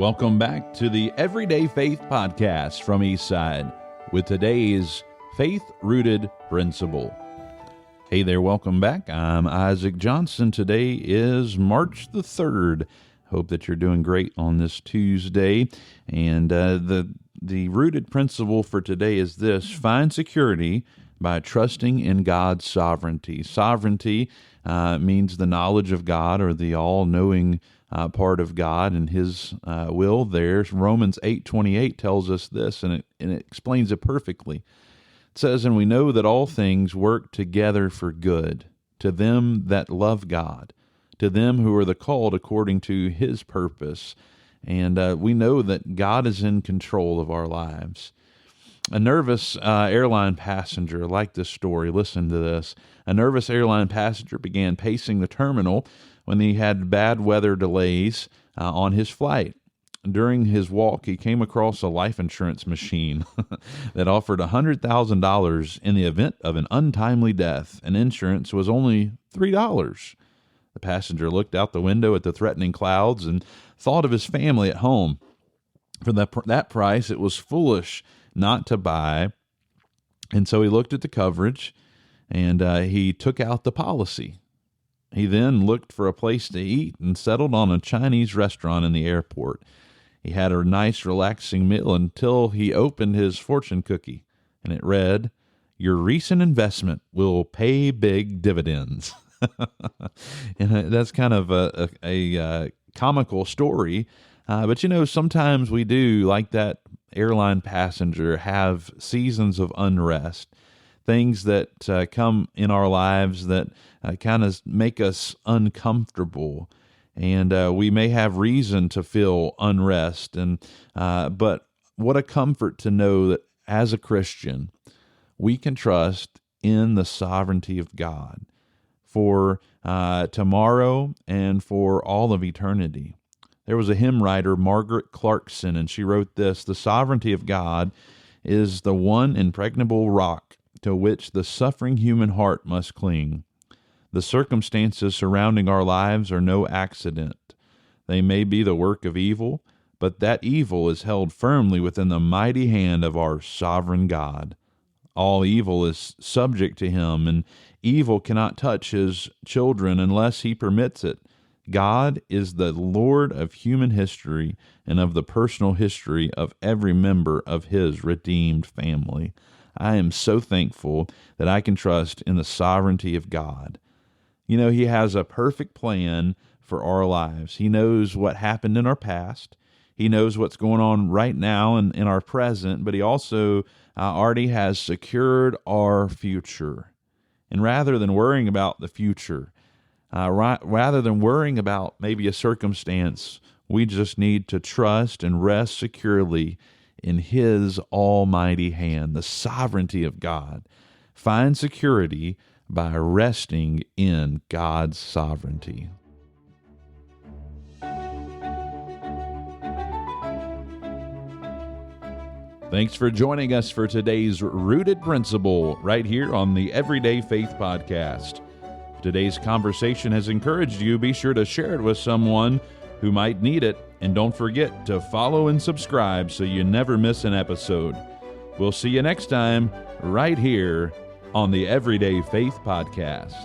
Welcome back to the Everyday Faith Podcast from Eastside with today's faith-rooted principle. Hey there, welcome back. I'm Isaac Johnson. Today is March the 3rd. Hope that you're doing great on this Tuesday. And the rooted principle for today is this: find security by trusting in God's sovereignty. Sovereignty means the knowledge of God, or the all-knowing part of God and His will. There's Romans 8:28 tells us this, and it explains it perfectly. It says, "And we know that all things work together for good, to them that love God, to them who are the called according to His purpose." And we know that God is in control of our lives. A nervous airline passenger, like this story, listen to this. A nervous airline passenger began pacing the terminal when he had bad weather delays on his flight. During his walk, he came across a life insurance machine that offered $100,000 in the event of an untimely death, and insurance was only $3. The passenger looked out the window at the threatening clouds and thought of his family at home. For that price, it was foolish not to buy, and so he looked at the coverage, and he took out the policy. He then looked for a place to eat and settled on a Chinese restaurant in the airport. He had a nice, relaxing meal until he opened his fortune cookie, and it read, "Your recent investment will pay big dividends." And that's kind of a comical story, but sometimes we do, like that airline passenger, have seasons of unrest. Things that come in our lives that kind of make us uncomfortable, and we may have reason to feel unrest. But what a comfort to know that as a Christian, we can trust in the sovereignty of God for tomorrow and for all of eternity. There was a hymn writer, Margaret Clarkson, and she wrote this: "The sovereignty of God is the one impregnable rock to which the suffering human heart must cling. The circumstances surrounding our lives are no accident. They may be the work of evil, but that evil is held firmly within the mighty hand of our sovereign God. All evil is subject to Him, and evil cannot touch His children unless He permits it. God is the Lord of human history and of the personal history of every member of His redeemed family." I am so thankful that I can trust in the sovereignty of God. He has a perfect plan for our lives. He knows what happened in our past. He knows what's going on right now in our present, but He also already has secured our future. And rather than worrying about the future, rather than worrying about maybe a circumstance, we just need to trust and rest securely in His almighty hand, the sovereignty of God. Find security by resting in God's sovereignty. Thanks for joining us for today's Rooted Principle right here on the Everyday Faith Podcast. If today's conversation has encouraged you, be sure to share it with someone who might need it, and don't forget to follow and subscribe so you never miss an episode. We'll see you next time right here on the Everyday Faith Podcast.